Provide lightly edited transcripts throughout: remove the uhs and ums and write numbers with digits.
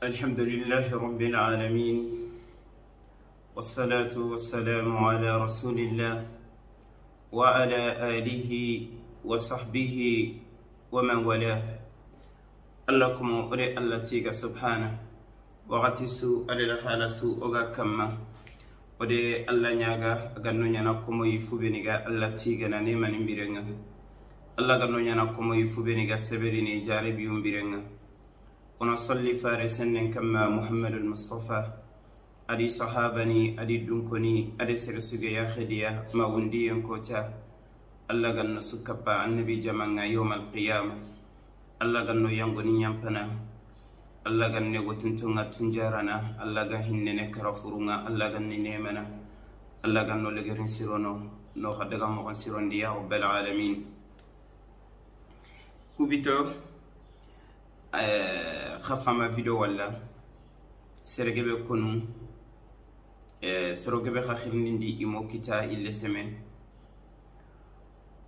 الحمد لله رب العالمين، والصلاة والسلام على رسول الله وعلى آله وصحبه ومن والاه. اللهم أري التي سبحانه وغتسو على الحال سوء كما ودي الله نياغا غنو نيانكم يفوبنيغا التي غنانيما نمبيرنغا الله غنو نيانكم يفوبنيغا سبريني جاربي يمبيرنغا ونصلي فارسن كما محمد المصطفى ادي صحابني ادي دنكني ادي سرسوغي يا خديا ما وندي ينكوتا الله غنو سكبا النبي جمعنا يوم القيامة الله غنو ينغني ينبنا الله غنو وتنتونغا تنجارنا الله غنو كرفورنا الله غنو نيمنا الله غنو لغرين سيرونو نو خدغا مغن سيرون دي يا رب العالمين كوبيتو خفما فيديو ولا سرغبه كونو سرغبه خخرندي ايمو كيتا إلي سمين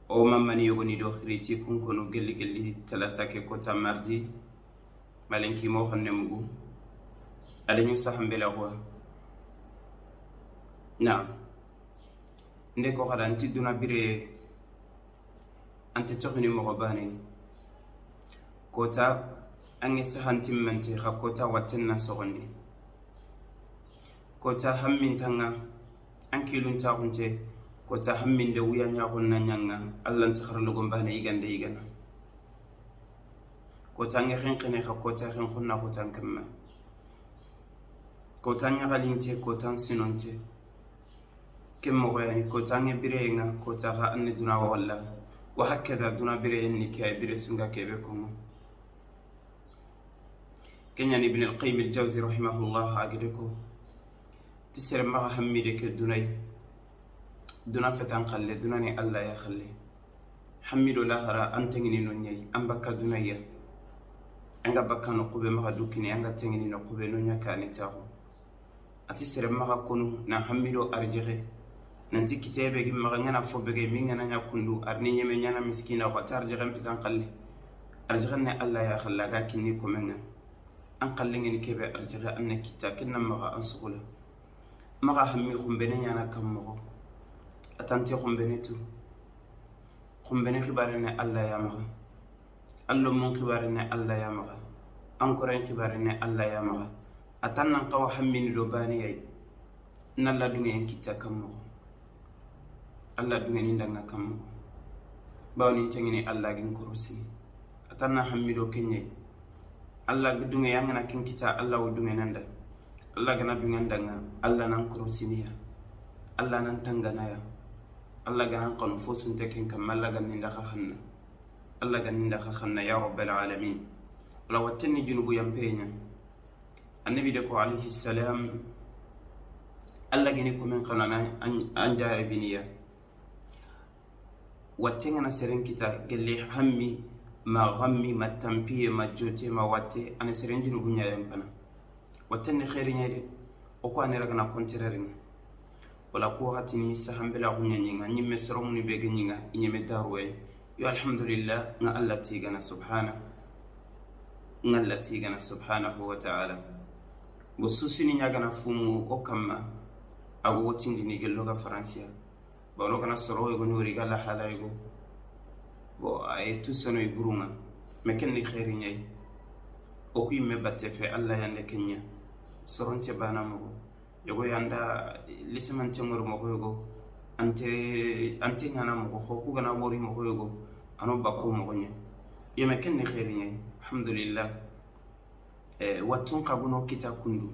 او ماماني يغني دو خريتي كون كونو گلي گلي تلاتاكي كوتا ماردي مالنكي مو خنمغو ادنيو ساهم بلاغوا نعم ndeko xada anti duna bire ante toxini moxo bane kota ange sahantim mante xa kota watten na soxondi kota hammin tanga ankilun taxunte kota hammin de wuya ñaxun na ñanga allanta xaralogon bane igande igana kota ange xenxene xa kota xenxun na xutan kamma kota ñaxalinte kota sinonte kem moxoyani kota ange bireyenga kota xa anne duna walla wa hakkada duna bireyen ni ke ay bire sunga kebe kongo كنيان ابن القيم الجوزي رحمه الله أقدكو تسير مغا حميدي كدوني دونا فتان قلي دوناني الله يا خلي حميدو لاهرا أنتغني نونيي أنبكا دونيا أنغا بكا نقوبة مغا دوكيني أنغا تغني نقوبة نونيا كاني تاغو أتسير مغا كونو نا حميدو أرجغي ننتي كتابة مغا نانا فوبغي ميغانا نيا كندو أرني نيمي نانا مسكينة وقتار جغن بتان قلي أرجغني الله يا خلا غاكيني كومنا an kallengeni kebe arjaga anna kitta kenna maga ansugula maga hammi khumbene nyana kam mogo atante khumbene tu khumbene khibarene alla ya maga allo mon khibarene alla ya maga ankoren khibarene alla ya maga atanna qaw hammi do bani yai nalla dungen kitta kam mogo alla dungen ndanga kam mogo bawni tengini alla gin korosi atanna hammi do kenye Allah dunga yangana kin kita Allah wudunga nanda Allah gana dunga ndanga Allah nan kurusiniya Allah nan tangana ya Allah gana qon fosun tekin kam Allah gani ndaka khanna Allah gani ndaka khanna ya rabbal alamin wala watani junubu yampenya annabi de ko alayhi salam Allah gani ko men qanana anjare biniya watenga na seren kita gelli hammi ma ghammi ma tampiye ma jote ma watte ana serenjinu bunya yampana watani khairi nyade o ko anela kana kontrere ni wala ko hatini sahambela gunya nyinga nyimme sorom ni be ganyinga inyeme darwe yo alhamdulillah nga Allah tigana subhanahu wa ta'ala bususini nyaga na fumu o kama ago wotindi ni gello ga faransia bawlo kana soro go ni wori gala halaygo bo ay tusano iburunga mekenni khairi nyay o kuy me batte fe Allah yande kenya soronte bana mo yogo yanda lisemante ngor mo yogo ante ngana mo ko ku gana wori mo yogo ano bakko mo nya ye mekenni khairi nyay alhamdulillah watun qabuno kita kundu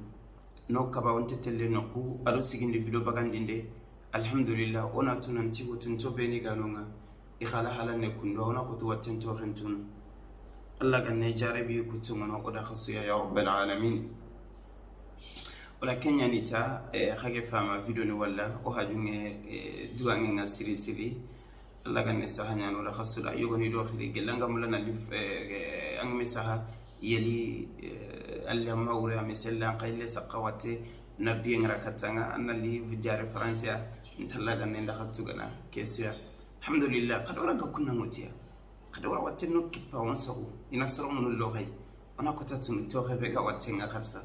no kaba wonte telle no ku ado sigindi video bagandinde alhamdulillah ona tunanti wotun to beni ganonga ikhala halane kundo ona ko to watten to khentun Allah kan ne jarabi ku tungana oda khasu ya rabbal alamin walakin yani ta khage fama video ni walla o hajunge duwange nga siri Allah kan ne sahanya no la khasu la yogoni do khiri gelanga mulana lif ang mesaha yeli alla mawra misalla qayle saqawati nabi ngrakatanga anali vijare francia ntalla kan ne ndakhatu gana kesuya alhamdulillah qad wara kunna mutiya qad wara watino kipa wansahu ina soro mun lo gay ona kota tun to hebe ga watenga kharsa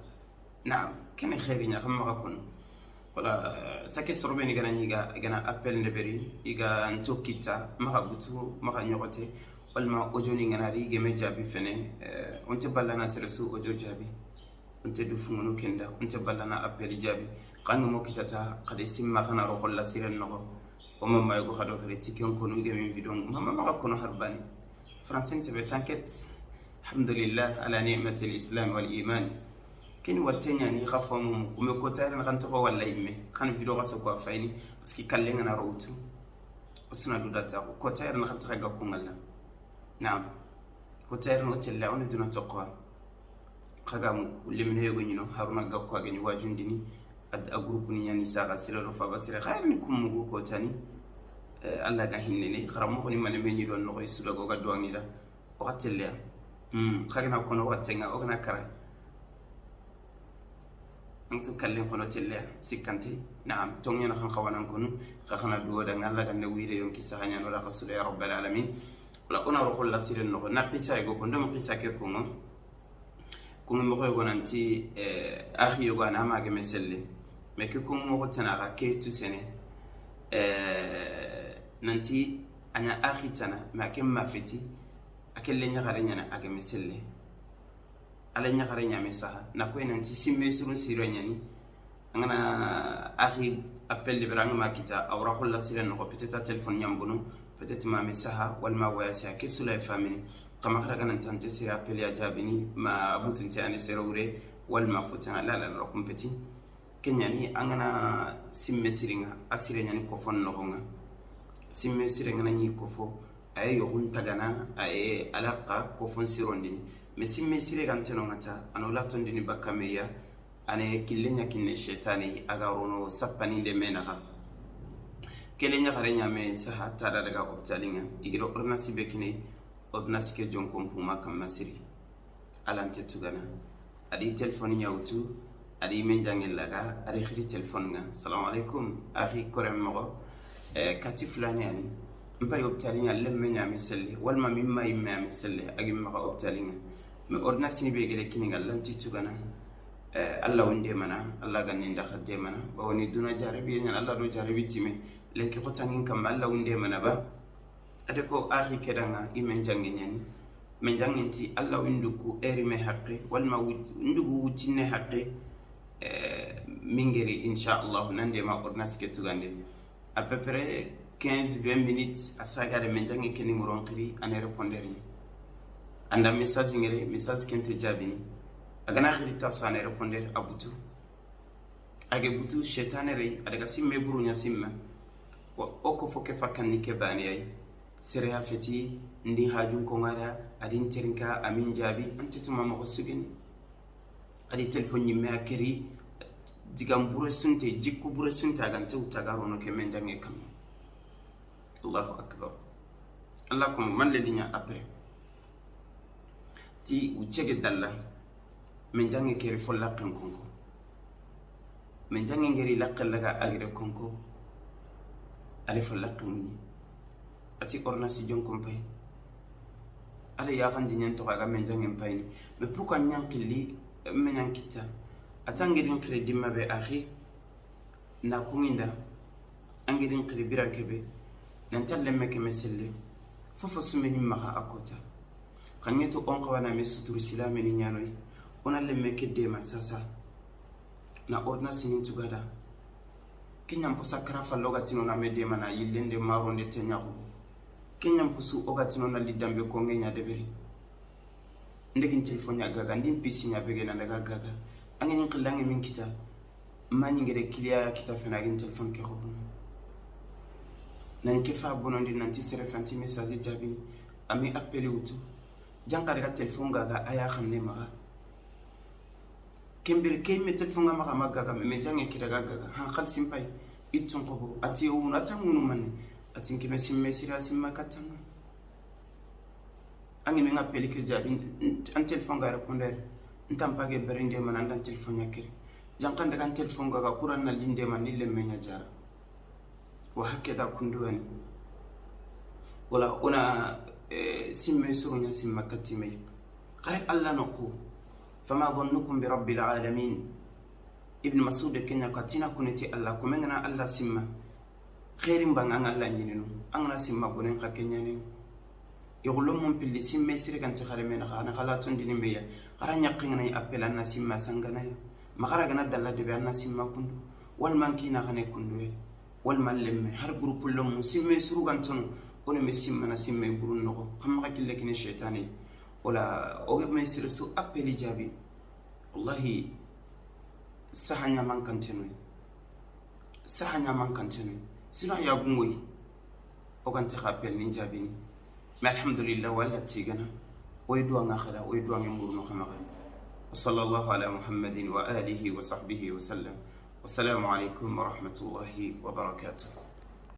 naam kene khairi nya xam maka kon wala sake sorbe ni gana appel ndeberi iga ntokita maka butu maka nyokote walma ojo ni ngana ri geme jabi fene onte ballana seresu ojo jabi onte du fungunu kenda onte ballana appel jabi kan mo kitata qade simma kana ro holla siren no o mamma yugo khado fere tikion kono geme video mamma maka kono harbani français c'est t'inquiète alhamdulillah ala ni'mati al-islam wal iman ken watenya ni khafam kume ko tayre na kan to walla imme kan video ga so ko fayni parce que kalle ngana rawtu usna du data ko tayre na kan ta ga ko ngalla naam ko tayre no tella on duna to ko khaga mu limne yego nyino haruna ga ko ga ni wajundini ad a groupe ni nyani saga sirero fa basire khayr ni kum mu ko tani alla ga hinne ni kharam mo ni mane me ni don no ko isuda go ga do ngi la o gatelle khagna kono watenga o gna kara antu kallen kono telle sikanti naam tongi na khan khawanan kono khana do da ngalla ga ne wiide yon ki sahanya no la khasula ya rabbal alamin la ona ro khol la siren no na pisa go ko ndum pisa ke ko mo ko mo ko go nanti akhi yo gana ma ga meselle me ke ko mo ko tanara ke tu sene nanti anya akhi tana ma ke ma feti akelle nyagare nyana aga meselle ala nyagare nyame saha na ko nanti simme suru siro nyani ngana akhi appel libranga makita awra khol siren no peut-être téléphone nyambuno peut-être ma mesaha wal ma wayasa ke sulay famini kama khara kana tante sira appel ya jabini ma abutunti ane serore wal ma futana la la competi kenyani angana simme siringa asire nyani ko fon no nga simme siringa nani ko fo ay yo tagana ay alaqa ko fon sirondini mais simme sire kan teno ngata anola tondini bakameya ane kilenya kinne shetani agarono sapani de menaha kelenya garenya me saha tada daga optalinga igiro ornasi bekine ornasi ke jonkom puma kam masiri alante tugana adi telephone nyawtu adi menjangel laga adi khiri telephone nga assalamu alaikum akhi korem mo kati fulani ani mpay optalinga lemme nyame selle walma mimma imma me selle agi ma optalinga me ornasi ni begele kininga lanti tugana Allah wonde mana Allah ganni ndakhade mana ba woni duna jarabi nyan Allah do jarabi time lenki khotangin kam Allah wonde mana ba ade ko akhi kedanga imen jangi nyani men janginti Allah winduku eri me haqqi wal ma windugu wutinne haqqi mingeri inshallah nande ma ornas ke tugande à peu près 15-20 minutes asaga de men jangi keni moronkiri ane répondre anda message ngere message kente jabini agana khiri tasane répondre abutu age butu shetane re adaga simme burunya simma wa oko foke fakanni ke bani ay sere hafeti ndi hajun ko ngara adin terinka amin jabi antituma mo sugini adi telephone nyimme akeri digam bure sunte jikku bure sunte agante utagaro no ke men jange kam Allahu akbar Allah ko man le dinya après ti uchege dalla men jange keri fo laqen konko men jange ngeri laqal laga agre konko ali fo laqen ati ornasi jon kompay ale ya kan jinyen to kaga men jange payni mais pourquoi nyankili men yankita atangedin crédit mabe akhi na kunginda angedin crédit birakebe nan talle meke meselle fofo sumeni maha akota kanyeto on kawana mesuturu silame ni nyanoy ona le meke de masasa na ornasi ni tugada kinyam po sakra fa logatino na mede mana yillende maronde tenyako kinyam po su ogatino na lidambe ko ngenya deberi ndegin telephone ya gaga ndim pisi nya bege na daga gaga angin qilangi min kita mani ngere kliya kita fena gin telephone ke khobun nan ke fa bonondi nanti sere fanti message jabini ami appelé wutu jankare ga telephone gaga aya xamne maga kembir kemme telephone ga maga magaga me jange kira gaga ha khal simpay itun qobo ati won atamunu man atin ke mesim sira simma katanga angi me ngappeli ke jabi an telephone ga répondre ntam page berinde man andan telephone yakiri jankande kan telephone gaga kuran na linde man nille menya jara wa hakeda kunduani wala una simme surunya simma katime قرأ الله نقول فما ظنكم برب العالمين ابن مسعود كنا كاتينا كنتي الله كمنا الله سما خير بان ان الله نينو ان سما بونن خكنيانين يقولون من باللي سما يسير كانت خالمين خانا خلاتون دي نمبيا قرا نيقينا ابل ان سما سانغنا ما قرا غنا دلا دي ان سما كندو والمان كينا خني كندو والمان لم هر جروب كلهم سما يسرو كانتون on me simana simme burun no xam nga kille kini shaytani wala o me sirsu appeli jabi wallahi sahanya man kantenu sino ya gungoyi o kan ta appel ni jabi ni ma alhamdulillah wala tigana oy do nga khala oy do nga murun no xam nga sallallahu ala muhammadin wa alihi wa sahbihi wa sallam wassalamu alaykum wa rahmatullahi wa barakatuh